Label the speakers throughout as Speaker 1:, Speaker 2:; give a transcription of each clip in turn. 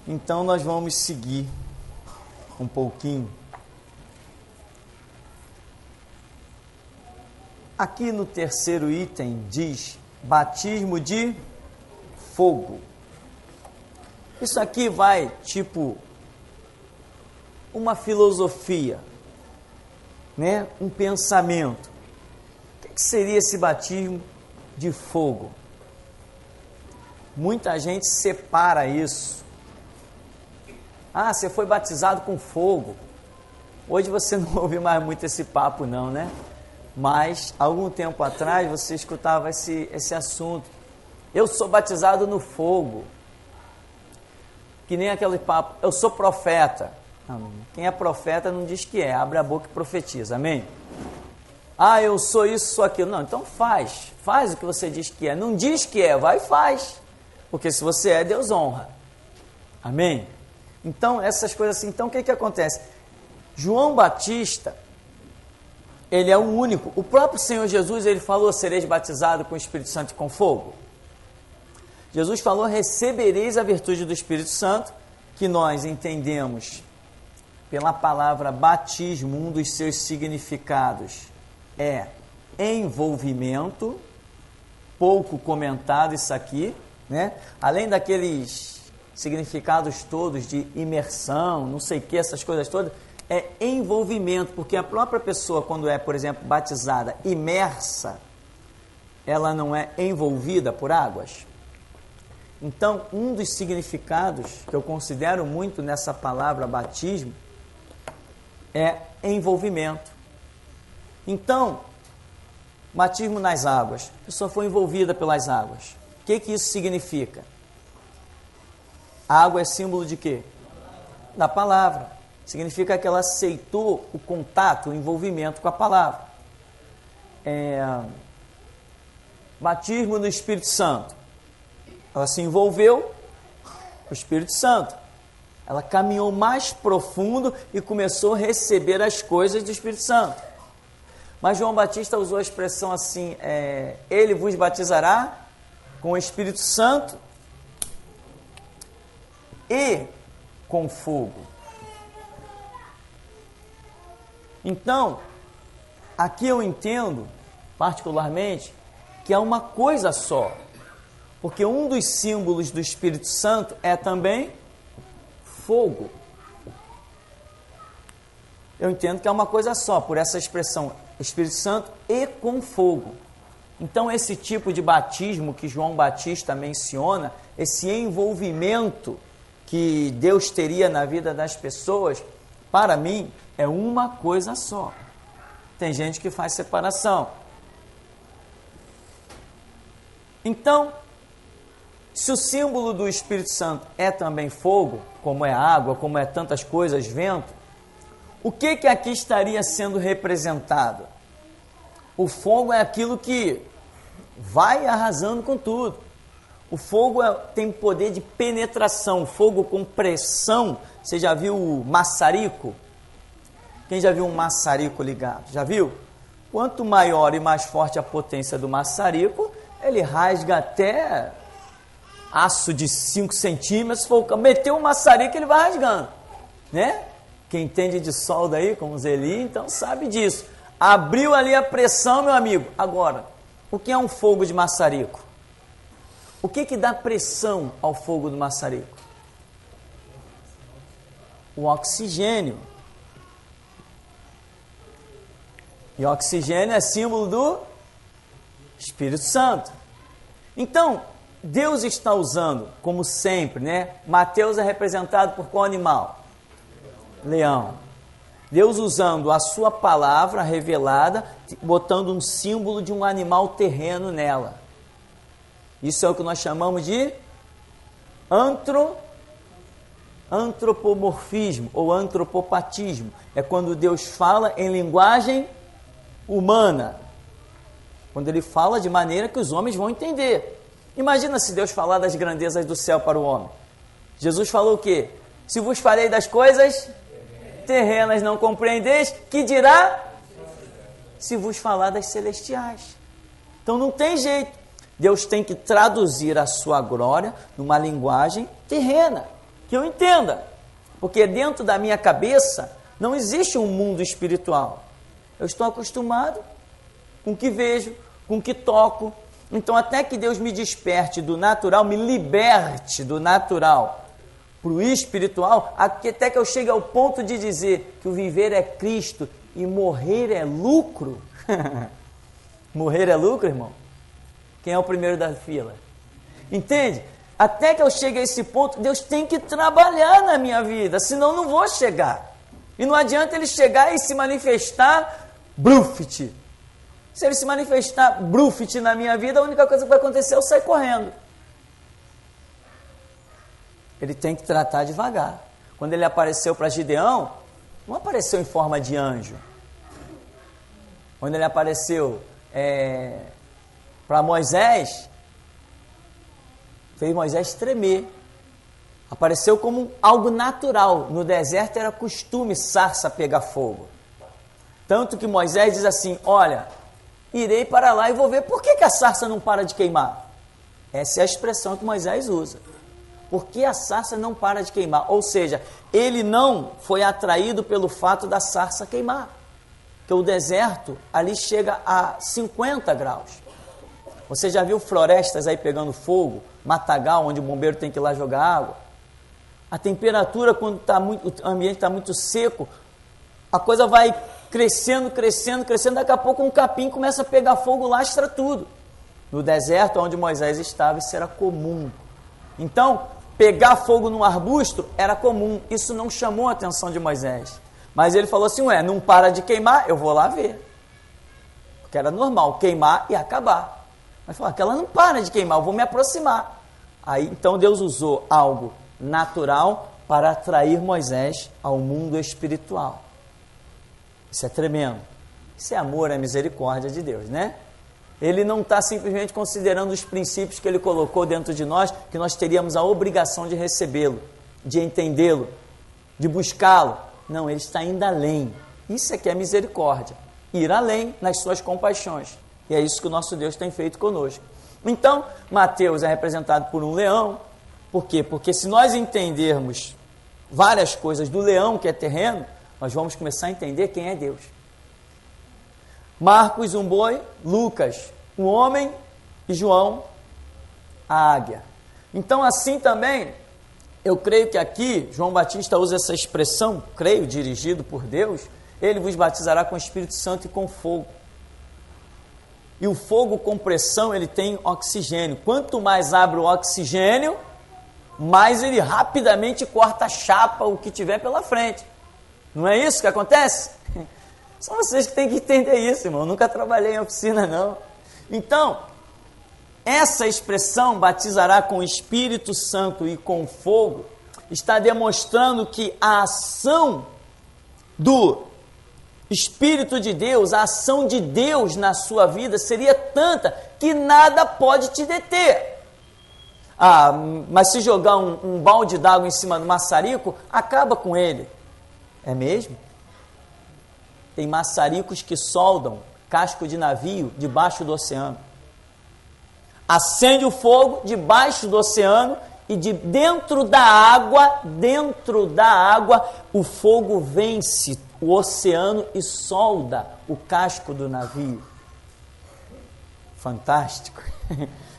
Speaker 1: Então nós vamos seguir um pouquinho. Aqui no terceiro item diz batismo de fogo. Isso aqui vai tipo uma filosofia, né? Um pensamento. O que seria esse batismo de fogo? Muita gente separa isso. Ah, você foi batizado com fogo. Hoje você não ouve mais muito esse papo não, né? Mas, algum tempo atrás, você escutava esse assunto. Eu sou batizado no fogo. Que nem aquele papo, eu sou profeta. Não, quem é profeta não diz que é, abre a boca e profetiza, amém? Ah, eu sou isso, sou aquilo. Não, então faz o que você diz que é. Não diz que é, vai e faz. Porque se você é, Deus honra. Amém? Então, essas coisas assim, então o que acontece? João Batista, ele é o único. O próprio Senhor Jesus, ele falou, sereis batizados com o Espírito Santo e com fogo. Jesus falou, recebereis a virtude do Espírito Santo, que nós entendemos pela palavra batismo, um dos seus significados é envolvimento, pouco comentado isso aqui, né? Além daqueles significados todos de imersão, não sei o que, essas coisas todas, é envolvimento, porque a própria pessoa, quando é, por exemplo, batizada, imersa, ela não é envolvida por águas. Então, um dos significados que eu considero muito nessa palavra batismo é envolvimento. Então, batismo nas águas, a pessoa foi envolvida pelas águas. O que isso significa? A água é símbolo de quê? Da palavra. Significa que ela aceitou o contato, o envolvimento com a palavra. Batismo no Espírito Santo. Ela se envolveu com o Espírito Santo. Ela caminhou mais profundo e começou a receber as coisas do Espírito Santo. Mas João Batista usou a expressão assim, ele vos batizará com o Espírito Santo e com fogo. Então, aqui eu entendo, particularmente, que é uma coisa só. Porque um dos símbolos do Espírito Santo é também fogo. Eu entendo que é uma coisa só, por essa expressão, Espírito Santo e com fogo. Então, esse tipo de batismo que João Batista menciona, esse envolvimento que Deus teria na vida das pessoas, para mim, é uma coisa só. Tem gente que faz separação. Então, se o símbolo do Espírito Santo é também fogo, como é água, como é tantas coisas, vento, o que aqui estaria sendo representado? O fogo é aquilo que vai arrasando com tudo. O fogo tem poder de penetração, fogo com pressão. Você já viu o maçarico? Quem já viu um maçarico ligado? Já viu? Quanto maior e mais forte a potência do maçarico, ele rasga até aço de 5 centímetros. Meteu o maçarico, ele vai rasgando, né? Quem entende de solda aí, como Zeli, então sabe disso. Abriu ali a pressão, meu amigo. Agora, o que é um fogo de maçarico? O que dá pressão ao fogo do maçarico? O oxigênio. E oxigênio é símbolo do Espírito Santo. Então, Deus está usando, como sempre, né? Mateus é representado por qual animal? Leão. Deus usando a sua palavra revelada, botando um símbolo de um animal terreno nela. Isso é o que nós chamamos de antropomorfismo ou antropopatismo. É quando Deus fala em linguagem humana. Quando Ele fala de maneira que os homens vão entender. Imagina se Deus falar das grandezas do céu para o homem. Jesus falou o quê? Se vos falei das coisas terrenas não compreendeis, que dirá? Se vos falar das celestiais. Então não tem jeito. Deus tem que traduzir a sua glória numa linguagem terrena. que eu entenda, porque dentro da minha cabeça não existe um mundo espiritual. Eu estou acostumado com o que vejo, com o que toco. Então, até que Deus me desperte do natural, me liberte do natural para o espiritual, até que eu chegue ao ponto de dizer que o viver é Cristo e morrer é lucro. Morrer é lucro, irmão? Quem é o primeiro da fila? Entende? Até que eu chegue a esse ponto, Deus tem que trabalhar na minha vida, senão eu não vou chegar. E não adianta Ele chegar e se manifestar brufit. Se Ele se manifestar brufit na minha vida, a única coisa que vai acontecer é eu sair correndo. Ele tem que tratar devagar. Quando Ele apareceu para Gideão, não apareceu em forma de anjo. Quando Ele apareceu para Moisés, fez Moisés tremer. Apareceu como algo natural. No deserto era costume sarça pegar fogo. Tanto que Moisés diz assim, olha, irei para lá e vou ver por que a sarça não para de queimar. Essa é a expressão que Moisés usa. Por que a sarça não para de queimar? Ou seja, ele não foi atraído pelo fato da sarça queimar. Porque o deserto ali chega a 50 graus. Você já viu florestas aí pegando fogo, matagal, onde o bombeiro tem que ir lá jogar água? A temperatura, quando o ambiente está muito seco, a coisa vai crescendo, daqui a pouco um capim começa a pegar fogo, lastra tudo. No deserto, onde Moisés estava, isso era comum. Então, pegar fogo num arbusto era comum, isso não chamou a atenção de Moisés. Mas ele falou assim, não para de queimar, eu vou lá ver. Porque era normal, queimar e acabar. Mas falou, aquela não para de queimar, eu vou me aproximar. Aí, então Deus usou algo natural para atrair Moisés ao mundo espiritual. Isso é tremendo. Isso é amor, é misericórdia de Deus, né? Ele não está simplesmente considerando os princípios que Ele colocou dentro de nós, que nós teríamos a obrigação de recebê-lo, de entendê-lo, de buscá-lo. Não, Ele está indo além. Isso é que é misericórdia. Ir além nas suas compaixões. E é isso que o nosso Deus tem feito conosco. Então, Mateus é representado por um leão. Por quê? Porque se nós entendermos várias coisas do leão que é terreno, nós vamos começar a entender quem é Deus. Marcos, um boi, Lucas, um homem e João, a águia. Então, assim também, eu creio que aqui, João Batista usa essa expressão, creio, dirigido por Deus, ele vos batizará com o Espírito Santo e com fogo. E o fogo com pressão, ele tem oxigênio. Quanto mais abre o oxigênio, mais ele rapidamente corta a chapa, o que tiver pela frente. Não é isso que acontece? São vocês que têm que entender isso, irmão. Eu nunca trabalhei em oficina, não. Então, essa expressão, batizará com o Espírito Santo e com fogo, está demonstrando que a ação do Espírito de Deus, a ação de Deus na sua vida seria tanta que nada pode te deter. Mas se jogar um balde d'água em cima do maçarico, acaba com ele. É mesmo? Tem maçaricos que soldam casco de navio debaixo do oceano. Acende o fogo debaixo do oceano e dentro da água, o fogo vence o oceano e solda o casco do navio. Fantástico.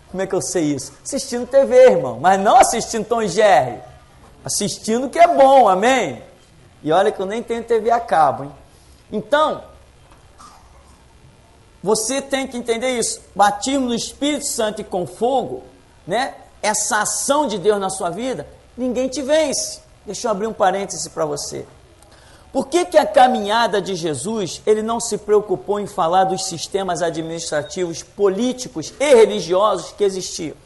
Speaker 1: Como é que eu sei isso? Assistindo TV, irmão, mas não assistindo Tom e Jerry. Assistindo que é bom, amém? E olha que eu nem tenho TV a cabo, hein? Então, você tem que entender isso. Batismo no Espírito Santo e com fogo, né? Essa ação de Deus na sua vida, ninguém te vence. Deixa eu abrir um parêntese para você. Por que a caminhada de Jesus, ele não se preocupou em falar dos sistemas administrativos, políticos e religiosos que existiam?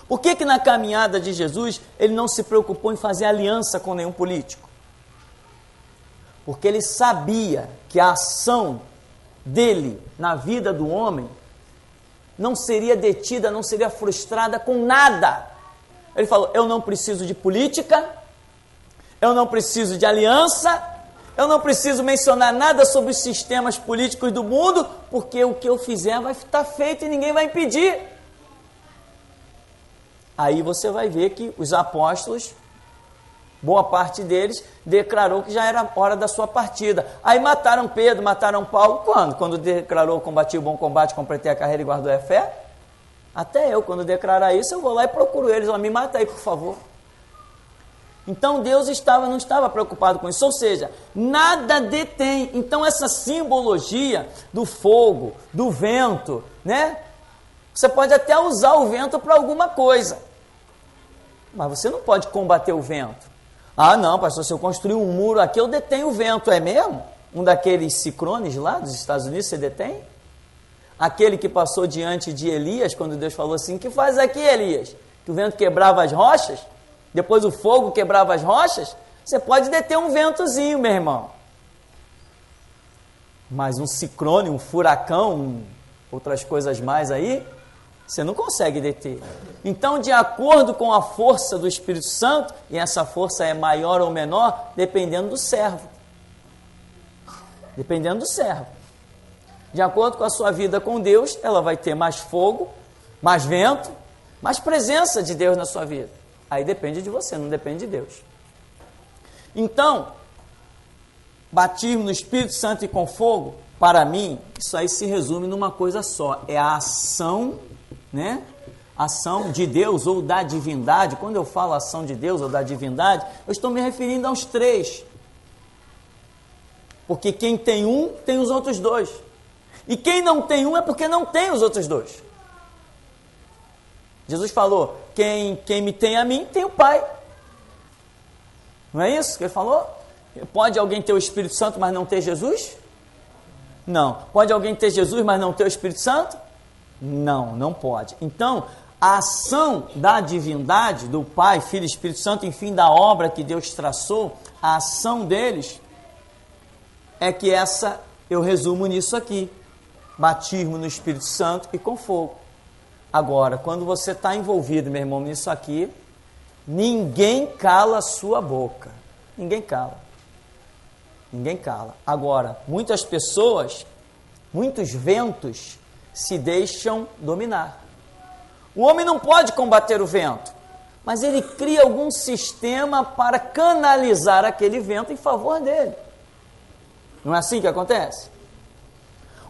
Speaker 1: Por que na caminhada de Jesus, ele não se preocupou em fazer aliança com nenhum político? Porque ele sabia que a ação dele na vida do homem não seria detida, não seria frustrada com nada. Ele falou, eu não preciso de política, eu não preciso de aliança, eu não preciso mencionar nada sobre os sistemas políticos do mundo, porque o que eu fizer vai estar feito e ninguém vai impedir. Aí você vai ver que os apóstolos, boa parte deles, declarou que já era hora da sua partida. Aí mataram Pedro, mataram Paulo, quando? Quando declarou: combati o bom combate, completei a carreira e guardou a fé? Até eu, quando declarar isso, eu vou lá e procuro eles: me mata aí, por favor. Então Deus não estava preocupado com isso, ou seja, nada detém. Então essa simbologia do fogo, do vento, né? Você pode até usar o vento para alguma coisa, mas você não pode combater o vento. Ah, não, pastor, se eu construir um muro aqui, eu detenho o vento. É mesmo? Um daqueles ciclones lá dos Estados Unidos, você detém? Aquele que passou diante de Elias, quando Deus falou assim: que faz aqui, Elias? Que o vento quebrava as rochas, depois o fogo quebrava as rochas. Você pode deter um ventozinho, meu irmão. Mas um ciclone, um furacão, outras coisas mais aí, você não consegue deter. Então, de acordo com a força do Espírito Santo, e essa força é maior ou menor, dependendo do servo. Dependendo do servo. De acordo com a sua vida com Deus, ela vai ter mais fogo, mais vento, mais presença de Deus na sua vida. Aí depende de você, não depende de Deus. Então, batismo no Espírito Santo e com fogo, para mim, isso aí se resume numa coisa só: é a ação, né? Ação de Deus ou da divindade. Quando eu falo ação de Deus ou da divindade, eu estou me referindo aos três. Porque quem tem um, tem os outros dois. E quem não tem um é porque não tem os outros dois. Jesus falou: quem me tem a mim, tem o Pai. Não é isso que ele falou? Pode alguém ter o Espírito Santo, mas não ter Jesus? Não. Pode alguém ter Jesus, mas não ter o Espírito Santo? Não, não pode. Então, a ação da divindade, do Pai, Filho e Espírito Santo, enfim, da obra que Deus traçou, a ação deles, é que essa, eu resumo nisso aqui: batismo no Espírito Santo e com fogo. Agora, quando você está envolvido, meu irmão, nisso aqui, ninguém cala a sua boca. Ninguém cala. Ninguém cala. Agora, muitas pessoas, muitos ventos se deixam dominar. O homem não pode combater o vento, mas ele cria algum sistema para canalizar aquele vento em favor dele. Não é assim que acontece?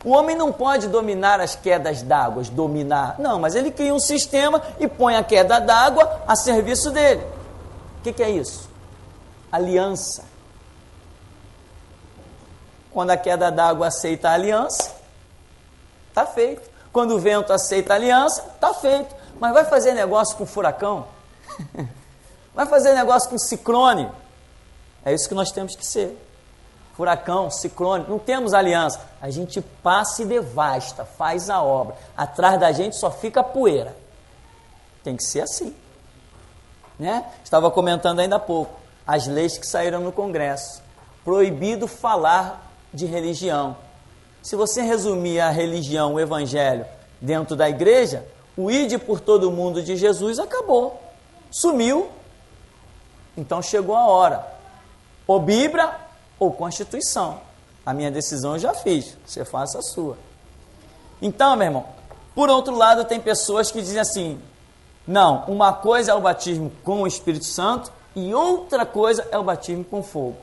Speaker 1: O homem não pode dominar as quedas d'água, não, mas ele cria um sistema e põe a queda d'água a serviço dele. O que é isso? Aliança. Quando a queda d'água aceita a aliança, está feito. Quando o vento aceita a aliança, está feito. Mas vai fazer negócio com furacão? Vai fazer negócio com ciclone? É isso que nós temos que ser. Furacão, ciclone, não temos aliança. A gente passa e devasta, faz a obra. Atrás da gente só fica poeira. Tem que ser assim, né? Estava comentando ainda há pouco as leis que saíram no Congresso. Proibido falar de religião. Se você resumir a religião, o evangelho, dentro da igreja, o ide por todo mundo de Jesus acabou. Sumiu. Então chegou a hora. Ou Bíblia ou Constituição. A minha decisão eu já fiz, você faça a sua. Então, meu irmão, por outro lado, tem pessoas que dizem assim: não, uma coisa é o batismo com o Espírito Santo e outra coisa é o batismo com fogo,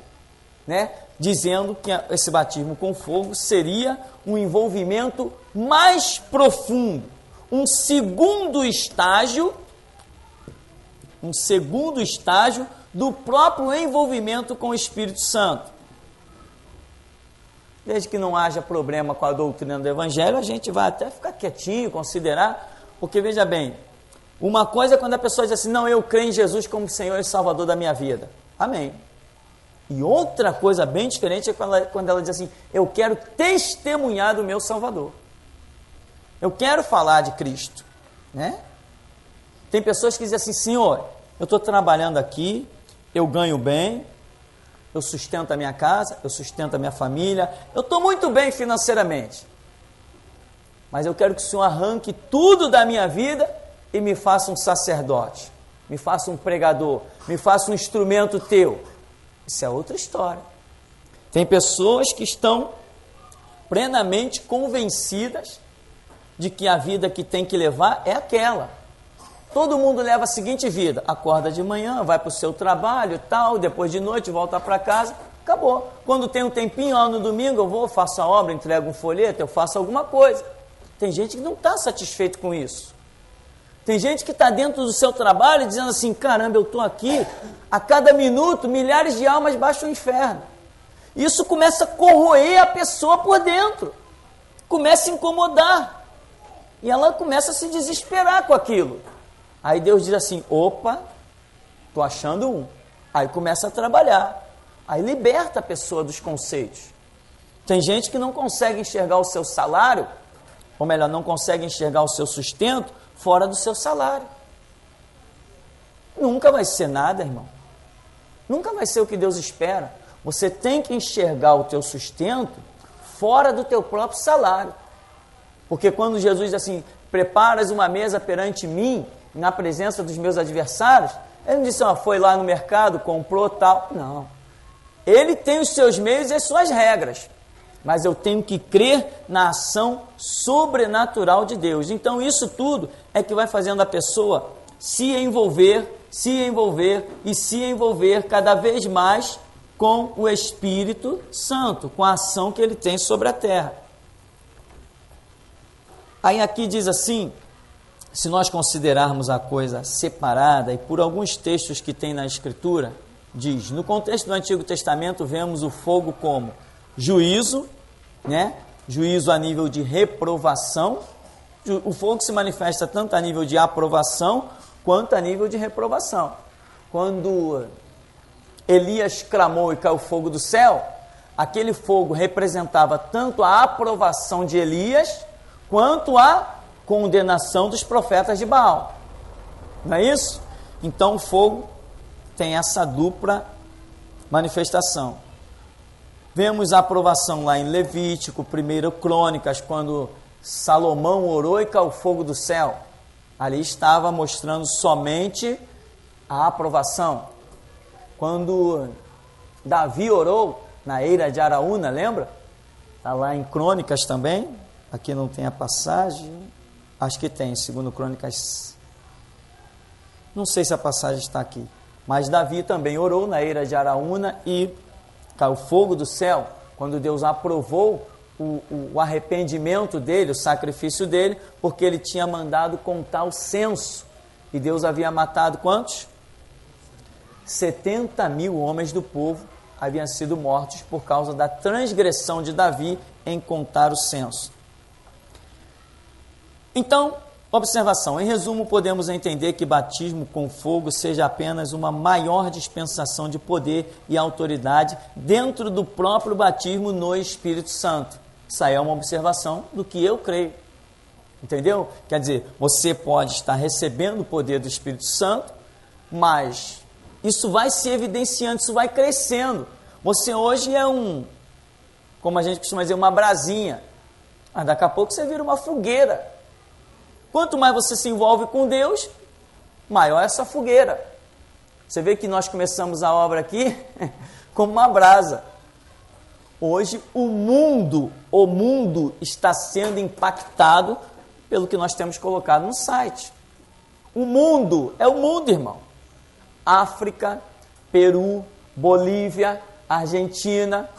Speaker 1: né? Dizendo que esse batismo com fogo seria um envolvimento mais profundo, um segundo estágio do próprio envolvimento com o Espírito Santo. Desde que não haja problema com a doutrina do Evangelho, a gente vai até ficar quietinho, considerar, porque veja bem, uma coisa é quando a pessoa diz assim: não, eu creio em Jesus como Senhor e Salvador da minha vida. Amém. E outra coisa bem diferente é quando ela diz assim: eu quero testemunhar do meu Salvador. Eu quero falar de Cristo, né? Tem pessoas que dizem assim: Senhor, eu estou trabalhando aqui, eu ganho bem, eu sustento a minha casa, eu sustento a minha família, eu estou muito bem financeiramente, mas eu quero que o Senhor arranque tudo da minha vida e me faça um sacerdote, me faça um pregador, me faça um instrumento teu. Isso é outra história. Tem pessoas que estão plenamente convencidas de que a vida que tem que levar é aquela. Todo mundo leva a seguinte vida: acorda de manhã, vai para o seu trabalho e tal, depois de noite volta para casa, acabou. Quando tem um tempinho, no domingo eu vou, faço a obra, entrego um folheto, eu faço alguma coisa. Tem gente que não está satisfeito com isso. Tem gente que está dentro do seu trabalho dizendo assim: caramba, eu estou aqui, a cada minuto milhares de almas baixam o inferno. Isso começa a corroer a pessoa por dentro, começa a incomodar, e ela começa a se desesperar com aquilo. Aí Deus diz assim: opa, estou achando um. Aí começa a trabalhar, aí liberta a pessoa dos conceitos. Tem gente que não consegue enxergar o seu salário, ou melhor, não consegue enxergar o seu sustento fora do seu salário. Nunca vai ser nada, irmão. Nunca vai ser o que Deus espera. Você tem que enxergar o teu sustento fora do teu próprio salário. Porque quando Jesus diz assim: preparas uma mesa perante mim, na presença dos meus adversários, ele não disse: foi lá no mercado, comprou tal. Não. Ele tem os seus meios e as suas regras. Mas eu tenho que crer na ação sobrenatural de Deus. Então isso tudo é que vai fazendo a pessoa se envolver e se envolver cada vez mais com o Espírito Santo, com a ação que ele tem sobre a terra. Aí aqui diz assim, se nós considerarmos a coisa separada, e por alguns textos que tem na Escritura, diz, no contexto do Antigo Testamento vemos o fogo como juízo, né? Juízo a nível de reprovação. O fogo se manifesta tanto a nível de aprovação quanto a nível de reprovação. Quando Elias clamou e caiu fogo do céu, aquele fogo representava tanto a aprovação de Elias quanto a condenação dos profetas de Baal. Não é isso? Então o fogo tem essa dupla manifestação. Vemos a aprovação lá em Levítico, 1 Crônicas, quando Salomão orou e caiu fogo do céu. Ali estava mostrando somente a aprovação. Quando Davi orou na eira de Araúna, lembra? Está lá em Crônicas também. Aqui não tem a passagem. Acho que tem, 2 Crônicas. Não sei se a passagem está aqui. Mas Davi também orou na eira de Araúna e caiu fogo do céu, quando Deus aprovou o arrependimento dele, o sacrifício dele, porque ele tinha mandado contar o censo. E Deus havia matado quantos? 70.000 homens do povo haviam sido mortos por causa da transgressão de Davi em contar o censo. Então, observação, em resumo, podemos entender que batismo com fogo seja apenas uma maior dispensação de poder e autoridade dentro do próprio batismo no Espírito Santo. Isso aí é uma observação do que eu creio. Entendeu? Quer dizer, você pode estar recebendo o poder do Espírito Santo, mas isso vai se evidenciando, isso vai crescendo. Você hoje é como a gente costuma dizer, uma brasinha, mas daqui a pouco você vira uma fogueira. Quanto mais você se envolve com Deus, maior é essa fogueira. Você vê que nós começamos a obra aqui como uma brasa. Hoje o mundo está sendo impactado pelo que nós temos colocado no site. O mundo, é o mundo, irmão. África, Peru, Bolívia, Argentina,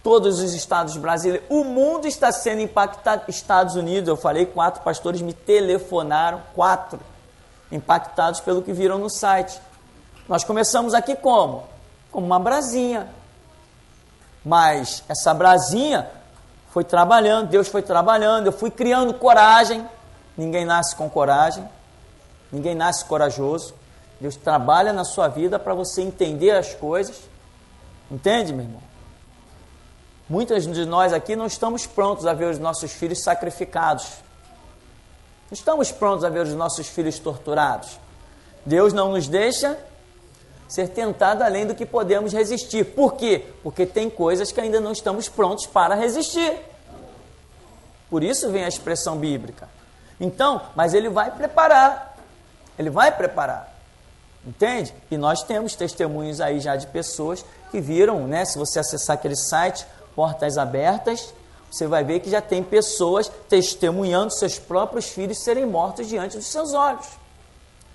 Speaker 1: todos os estados brasileiros, o mundo está sendo impactado. Estados Unidos, eu falei, 4 pastores me telefonaram, 4, impactados pelo que viram no site. Nós começamos aqui como? Como uma brasinha. Mas essa brasinha foi trabalhando, Deus foi trabalhando, eu fui criando coragem. Ninguém nasce com coragem, ninguém nasce corajoso. Deus trabalha na sua vida para você entender as coisas. Entende, meu irmão? Muitos de nós aqui não estamos prontos a ver os nossos filhos sacrificados. Não estamos prontos a ver os nossos filhos torturados. Deus não nos deixa ser tentado além do que podemos resistir. Por quê? Porque tem coisas que ainda não estamos prontos para resistir. Por isso vem a expressão bíblica. Então, mas Ele vai preparar. Ele vai preparar. Entende? E nós temos testemunhos aí já de pessoas que viram, né? Se você acessar aquele site, Portas Abertas, você vai ver que já tem pessoas testemunhando seus próprios filhos serem mortos diante dos seus olhos.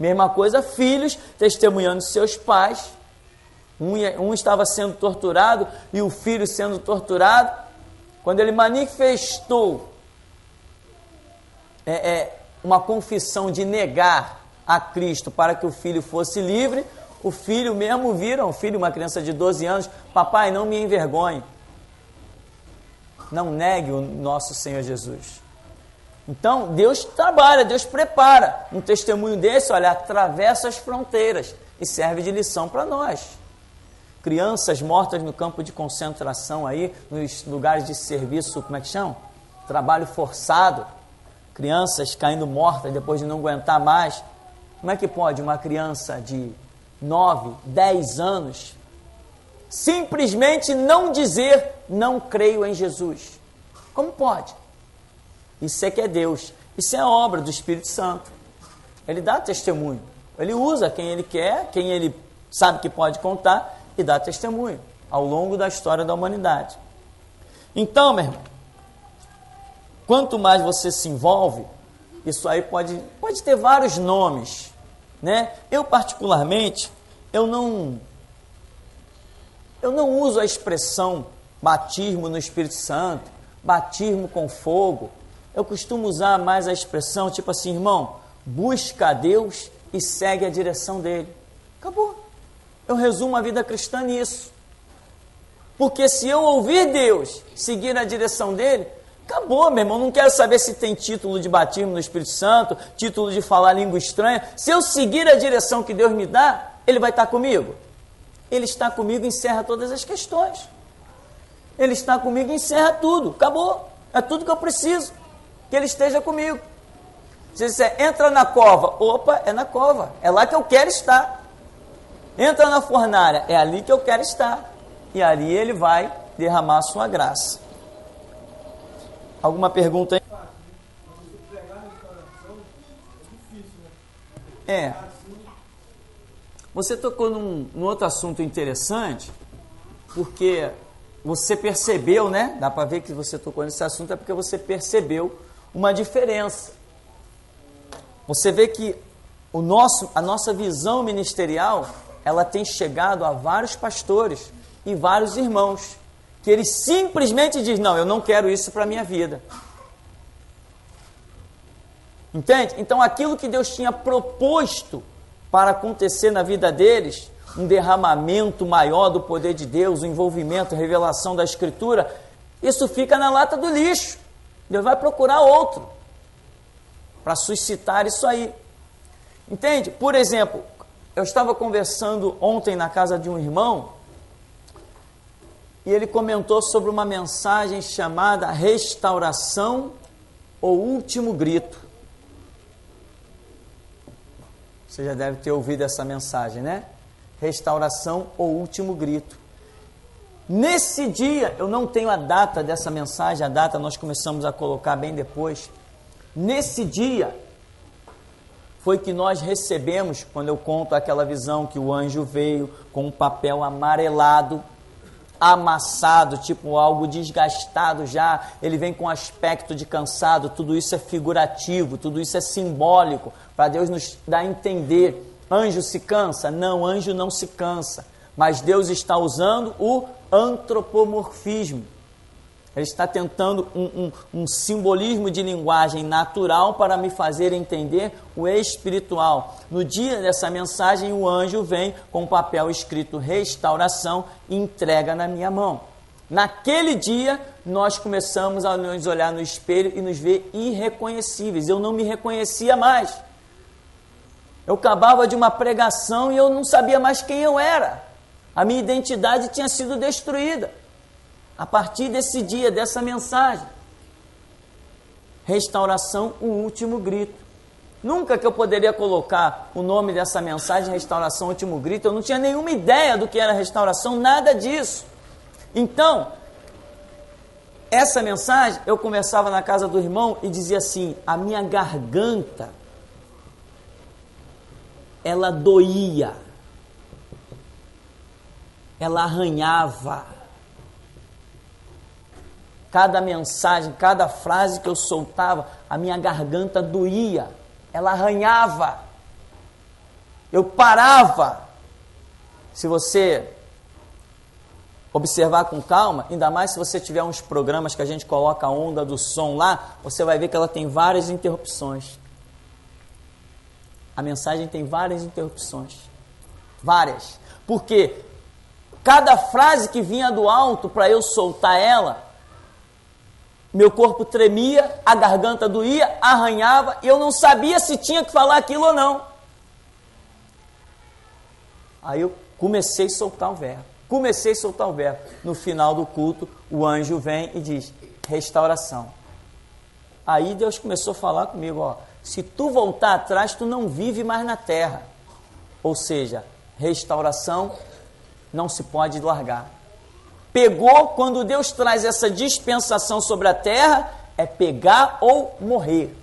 Speaker 1: Mesma coisa, filhos testemunhando seus pais. Um estava sendo torturado e o filho sendo torturado. Quando ele manifestou uma confissão de negar a Cristo para que o filho fosse livre, o filho mesmo vira, um filho, uma criança de 12 anos, papai, não me envergonhe. Não negue o nosso Senhor Jesus. Então, Deus trabalha, Deus prepara. Um testemunho desse, olha, atravessa as fronteiras e serve de lição para nós. Crianças mortas no campo de concentração aí, nos lugares de serviço, como é que chama? Trabalho forçado. Crianças caindo mortas depois de não aguentar mais. Como é que pode uma criança de 9, 10 anos simplesmente não dizer, não creio em Jesus? Como pode? Isso é que é Deus. Isso é obra do Espírito Santo. Ele dá testemunho. Ele usa quem ele quer, quem ele sabe que pode contar e dá testemunho ao longo da história da humanidade. Então, meu irmão, quanto mais você se envolve, isso aí pode ter vários nomes, né? Eu, particularmente, eu não uso a expressão batismo no Espírito Santo, batismo com fogo. Eu costumo usar mais a expressão, tipo assim, irmão, busca a Deus e segue a direção dele. Acabou. Eu resumo a vida cristã nisso. Porque se eu ouvir Deus, seguir a direção dele, acabou, meu irmão. Não quero saber se tem título de batismo no Espírito Santo, título de falar língua estranha. Se eu seguir a direção que Deus me dá, ele vai estar comigo. Ele está comigo e encerra todas as questões. Ele está comigo e encerra tudo. Acabou. É tudo que eu preciso. Que ele esteja comigo. Se você entra na cova, opa, é na cova. É lá que eu quero estar. Entra na fornalha, é ali que eu quero estar. E ali ele vai derramar a sua graça. Alguma pergunta aí? Você tocou num outro assunto interessante, porque você percebeu, né? Dá para ver que você tocou nesse assunto, é porque você percebeu uma diferença. Você vê que a nossa visão ministerial, ela tem chegado a vários pastores e vários irmãos, que eles simplesmente dizem, não, eu não quero isso para a minha vida. Entende? Então aquilo que Deus tinha proposto para acontecer na vida deles, um derramamento maior do poder de Deus, o envolvimento, a revelação da Escritura, isso fica na lata do lixo. Deus vai procurar outro para suscitar isso aí. Entende? Por exemplo, eu estava conversando ontem na casa de um irmão e ele comentou sobre uma mensagem chamada Restauração, o Último Grito. Você já deve ter ouvido essa mensagem, né? Restauração, o Último Grito. Nesse dia, eu não tenho a data dessa mensagem, a data nós começamos a colocar bem depois. Nesse dia, foi que nós recebemos, quando eu conto aquela visão que o anjo veio com um papel amarelado, amassado, tipo algo desgastado já, ele vem com aspecto de cansado, tudo isso é figurativo, tudo isso é simbólico, para Deus nos dar a entender. Anjo se cansa? Não, anjo não se cansa, mas Deus está usando o antropomorfismo. Ele está tentando um simbolismo de linguagem natural para me fazer entender o espiritual. No dia dessa mensagem, o anjo vem com um papel escrito restauração e entrega na minha mão. Naquele dia, nós começamos a nos olhar no espelho e nos ver irreconhecíveis. Eu não me reconhecia mais. Eu acabava de uma pregação e eu não sabia mais quem eu era. A minha identidade tinha sido destruída. A partir desse dia, dessa mensagem, restauração, o último grito. Nunca que eu poderia colocar o nome dessa mensagem, restauração, o último grito, eu não tinha nenhuma ideia do que era restauração, nada disso. Então, essa mensagem, eu começava na casa do irmão e dizia assim, a minha garganta, ela doía, ela arranhava. Cada mensagem, cada frase que eu soltava, a minha garganta doía, ela arranhava. Eu parava, se você observar com calma, ainda mais se você tiver uns programas que a gente coloca a onda do som lá, você vai ver que ela tem várias interrupções. A mensagem tem várias interrupções. Várias. Porque cada frase que vinha do alto para eu soltar ela, meu corpo tremia, a garganta doía, arranhava, e eu não sabia se tinha que falar aquilo ou não. Aí eu comecei a soltar o verbo. No final do culto, o anjo vem e diz, restauração. Aí Deus começou a falar comigo, ó, se tu voltar atrás, tu não vive mais na terra. Ou seja, restauração não se pode largar. Pegou, quando Deus traz essa dispensação sobre a terra, é pegar ou morrer.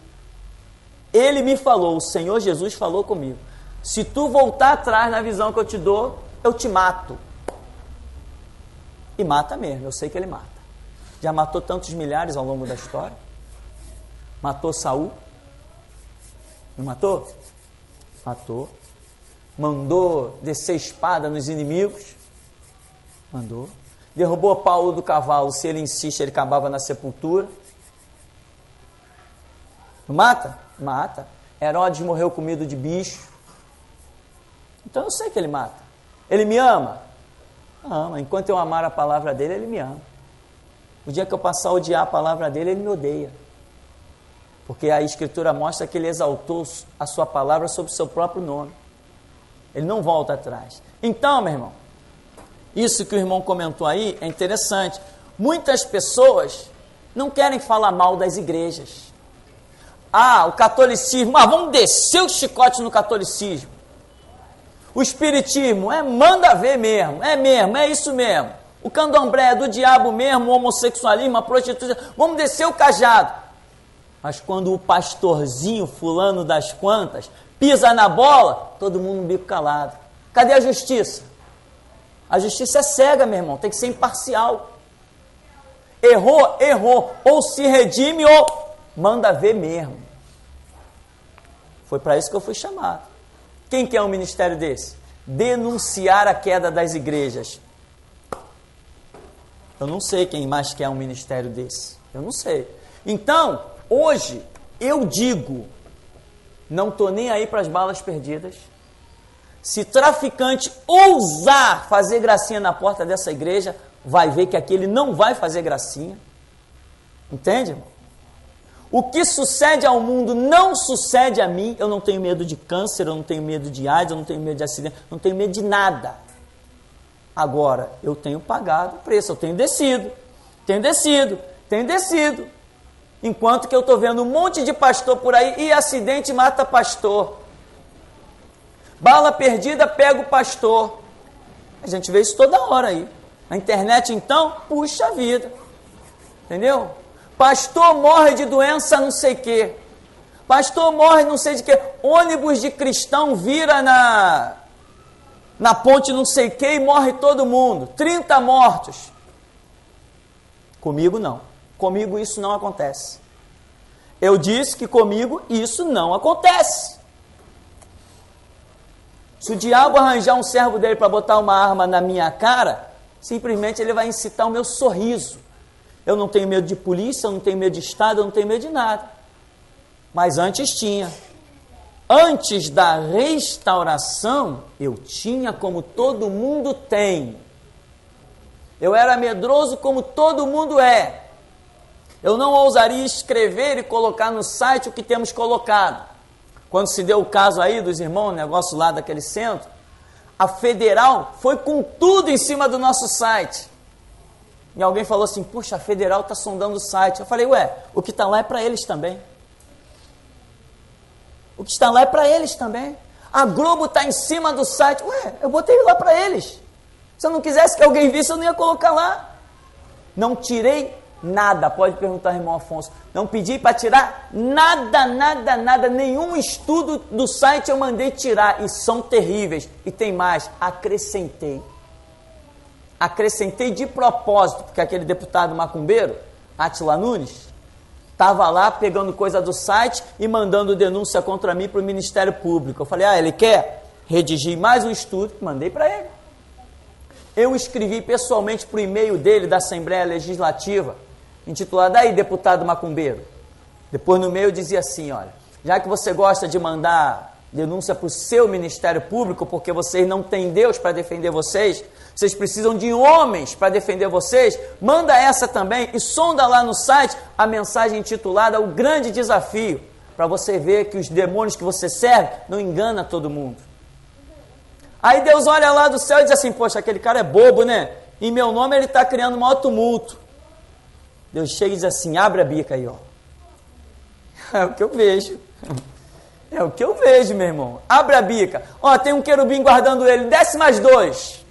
Speaker 1: Ele me falou, o Senhor Jesus falou comigo, se tu voltar atrás na visão que eu te dou, eu te mato. E mata mesmo, eu sei que ele mata. Já matou tantos milhares ao longo da história. Matou Saul. Não matou? Matou. Mandou descer espada nos inimigos. Mandou. Derrubou Paulo do cavalo. Se ele insiste, ele acabava na sepultura. Não mata? Mata. Herodes morreu comido de bicho. Então eu sei que ele mata. Ele me ama? Ama. Enquanto eu amar a palavra dele, ele me ama. O dia que eu passar a odiar a palavra dele, ele me odeia. Porque a Escritura mostra que ele exaltou a sua palavra sobre o seu próprio nome. Ele não volta atrás. Então, meu irmão, isso que o irmão comentou aí é interessante. Muitas pessoas não querem falar mal das igrejas. O catolicismo, vamos descer o chicote no catolicismo. O espiritismo, manda ver mesmo, é isso mesmo. O candomblé é do diabo mesmo, o homossexualismo, a prostituição, vamos descer o cajado. Mas quando o pastorzinho fulano das quantas pisa na bola, todo mundo bico calado. Cadê a justiça? A justiça é cega, meu irmão, tem que ser imparcial. Errou, ou se redime ou manda ver mesmo. Foi para isso que eu fui chamado. Quem quer um ministério desse? Denunciar a queda das igrejas. Eu não sei quem mais quer um ministério desse. Eu não sei. Então, hoje, eu digo, não estou nem aí para as balas perdidas. Se traficante ousar fazer gracinha na porta dessa igreja, vai ver que aquele não vai fazer gracinha. Entende, irmão? O que sucede ao mundo não sucede a mim. Eu não tenho medo de câncer, eu não tenho medo de AIDS, eu não tenho medo de acidente, não tenho medo de nada. Agora, eu tenho pagado o preço, eu tenho descido. Enquanto que eu estou vendo um monte de pastor por aí e acidente mata pastor. Bala perdida pega o pastor. A gente vê isso toda hora aí. Na internet, então, puxa vida. Entendeu? Pastor morre de doença não sei o quê. Pastor morre não sei de quê. Ônibus de cristão vira na ponte não sei o quê e morre todo mundo. 30 mortos. Comigo não. Comigo isso não acontece. Eu disse que comigo isso não acontece. Se o diabo arranjar um servo dele para botar uma arma na minha cara, simplesmente ele vai incitar o meu sorriso. Eu não tenho medo de polícia, eu não tenho medo de Estado, eu não tenho medo de nada. Mas antes tinha. Antes da restauração, eu tinha como todo mundo tem. Eu era medroso como todo mundo é. Eu não ousaria escrever e colocar no site o que temos colocado. Quando se deu o caso aí dos irmãos, o negócio lá daquele centro, a Federal foi com tudo em cima do nosso site. E alguém falou assim, puxa, a Federal está sondando o site. Eu falei, o que está lá é para eles também. O que está lá é para eles também. A Globo está em cima do site. Eu botei lá para eles. Se eu não quisesse que alguém visse, eu não ia colocar lá. Não tirei nada. Pode perguntar ao irmão Afonso. Não pedi para tirar nada. Nenhum estudo do site eu mandei tirar. E são terríveis. E tem mais. Acrescentei de propósito, porque aquele deputado macumbeiro, Átila Nunes, estava lá pegando coisa do site e mandando denúncia contra mim para o Ministério Público. Eu falei, ele quer? Redigi mais um estudo, mandei para ele. Eu escrevi pessoalmente para o e-mail dele da Assembleia Legislativa, intitulado aí, deputado macumbeiro. Depois no e-mail dizia assim, olha, já que você gosta de mandar denúncia para o seu Ministério Público, porque vocês não têm Deus para defender vocês, vocês precisam de homens para defender vocês, manda essa também e sonda lá no site a mensagem intitulada O Grande Desafio, para você ver que os demônios que você serve não enganam todo mundo. Aí Deus olha lá do céu e diz assim, poxa, aquele cara é bobo, né? Em meu nome ele está criando um maior tumulto. Deus chega e diz assim, abre a bica aí, ó. É o que eu vejo. É o que eu vejo, meu irmão. Abre a bica. Ó, tem um querubim guardando ele. Desce mais 2.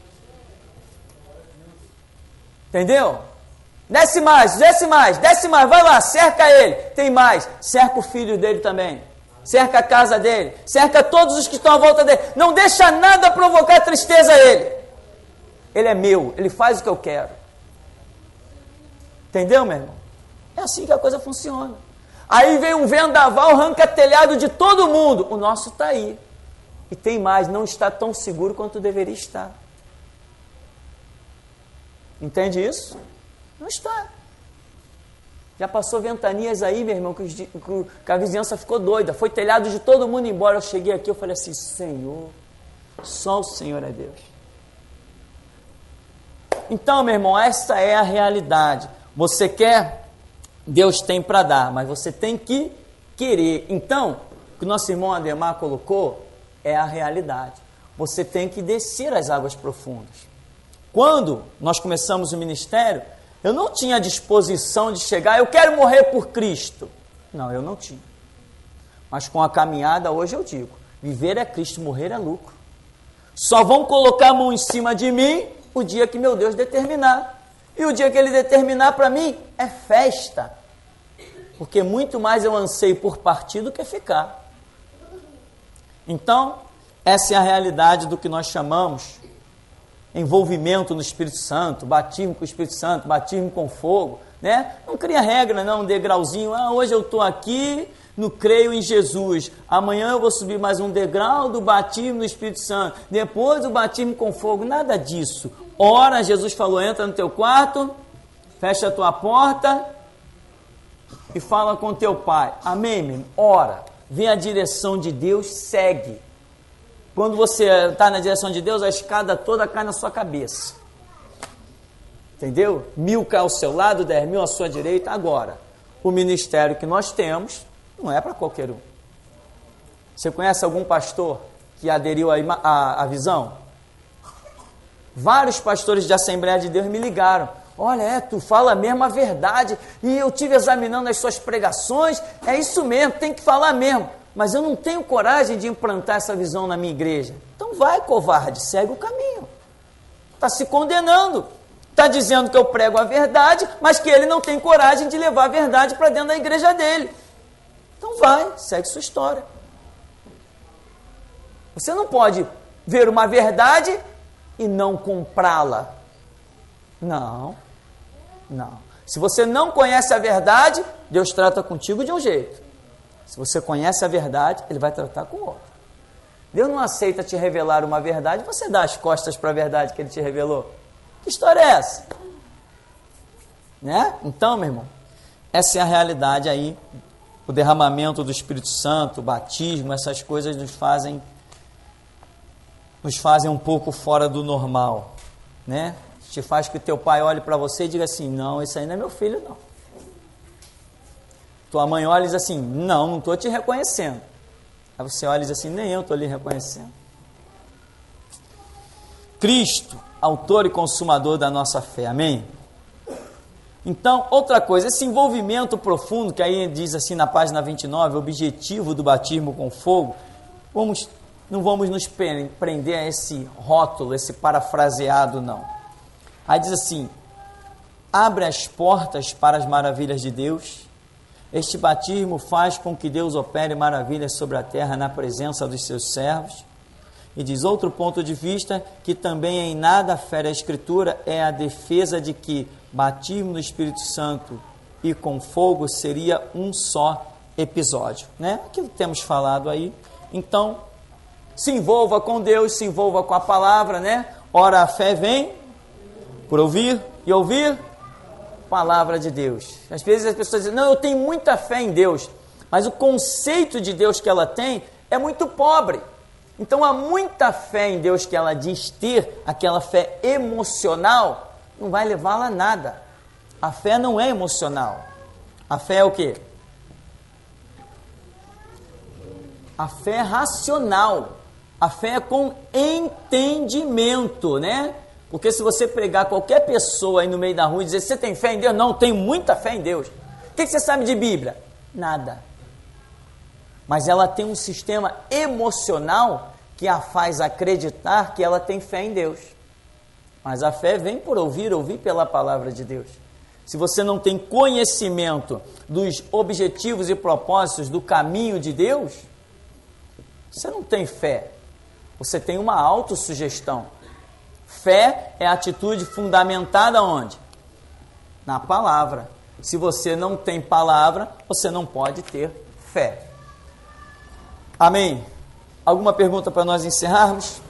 Speaker 1: Entendeu? Desce mais, desce mais, desce mais. Vai lá, cerca ele. Tem mais. Cerca o filho dele também. Cerca a casa dele. Cerca todos os que estão à volta dele. Não deixa nada provocar tristeza a ele. Ele é meu. Ele faz o que eu quero. Entendeu, meu irmão? É assim que a coisa funciona. Aí vem um vendaval, arranca telhado de todo mundo. O nosso está aí. E tem mais, não está tão seguro quanto deveria estar. Entende isso? Não está. Já passou ventanias aí, meu irmão, que a vizinhança ficou doida. Foi telhado de todo mundo embora. Eu cheguei aqui, eu falei assim, Senhor, só o Senhor é Deus. Então, meu irmão, essa é a realidade. Você quer? Deus tem para dar, mas você tem que querer. Então, o que o nosso irmão Ademar colocou é a realidade. Você tem que descer as águas profundas. Quando nós começamos o ministério, eu não tinha a disposição de chegar, eu quero morrer por Cristo. Não, eu não tinha. Mas com a caminhada, hoje eu digo, viver é Cristo, morrer é lucro. Só vão colocar a mão em cima de mim o dia que meu Deus determinar. E o dia que Ele determinar para mim é festa. Porque muito mais eu anseio por partir do que ficar. Então, essa é a realidade do que nós chamamos envolvimento no Espírito Santo, batismo com o Espírito Santo, batismo com fogo, né? Não cria regra, não, um degrauzinho. Hoje eu estou aqui, no creio em Jesus. Amanhã eu vou subir mais um degrau do batismo no Espírito Santo. Depois o batismo com fogo. Nada disso. Ora, Jesus falou, entra no teu quarto, fecha a tua porta e fala com teu pai. Amém, meu irmão? Ora, vem a direção de Deus, segue. Quando você está na direção de Deus, a escada toda cai na sua cabeça. Entendeu? 1000 cai ao seu lado, 10.000 à sua direita. Agora, o ministério que nós temos não é para qualquer um. Você conhece algum pastor que aderiu à visão? Vários pastores de Assembleia de Deus me ligaram. Olha, tu fala mesmo a verdade. E eu tive examinando as suas pregações. É isso mesmo, tem que falar mesmo. Mas eu não tenho coragem de implantar essa visão na minha igreja. Então vai, covarde, segue o caminho. Está se condenando. Está dizendo que eu prego a verdade, mas que ele não tem coragem de levar a verdade para dentro da igreja dele. Então vai, segue sua história. Você não pode ver uma verdade e não comprá-la. Não. Se você não conhece a verdade, Deus trata contigo de um jeito. Se você conhece a verdade, Ele vai tratar com outro. Deus não aceita te revelar uma verdade, você dá as costas para a verdade que Ele te revelou. Que história é essa? Né? Então, meu irmão, essa é a realidade aí. O derramamento do Espírito Santo, o batismo, essas coisas nos fazem um pouco fora do normal, né? Te faz que o teu pai olhe para você e diga assim, não, esse aí não é meu filho, não. Tua mãe olha e diz assim, não estou te reconhecendo. Aí você olha e diz assim, nem eu estou lhe reconhecendo. Cristo, autor e consumador da nossa fé, amém? Então, outra coisa, esse envolvimento profundo, que aí diz assim na página 29, o objetivo do batismo com fogo, não vamos nos prender a esse rótulo, esse parafraseado, não. Aí diz assim, abre as portas para as maravilhas de Deus. Este batismo faz com que Deus opere maravilhas sobre a terra na presença dos seus servos. E diz outro ponto de vista, que também em nada fere a Escritura, é a defesa de que batismo no Espírito Santo e com fogo seria um só episódio. Né? Aquilo que temos falado aí. Então, Se envolva com Deus, se envolva com a palavra, né? Ora, a fé vem por ouvir e ouvir palavra de Deus. Às vezes as pessoas dizem, não, eu tenho muita fé em Deus, mas o conceito de Deus que ela tem é muito pobre. Então, há muita fé em Deus que ela diz ter, aquela fé emocional, não vai levá-la a nada. A fé não é emocional. A fé é o quê? A fé é racional. A fé é com entendimento, né? Porque se você pregar qualquer pessoa aí no meio da rua e dizer, você tem fé em Deus? Não, tenho muita fé em Deus. O que você sabe de Bíblia? Nada. Mas ela tem um sistema emocional que a faz acreditar que ela tem fé em Deus. Mas a fé vem por ouvir pela palavra de Deus. Se você não tem conhecimento dos objetivos e propósitos do caminho de Deus, você não tem fé. Você tem uma autossugestão. Fé é a atitude fundamentada onde? Na palavra. Se você não tem palavra, você não pode ter fé. Amém? Alguma pergunta para nós encerrarmos?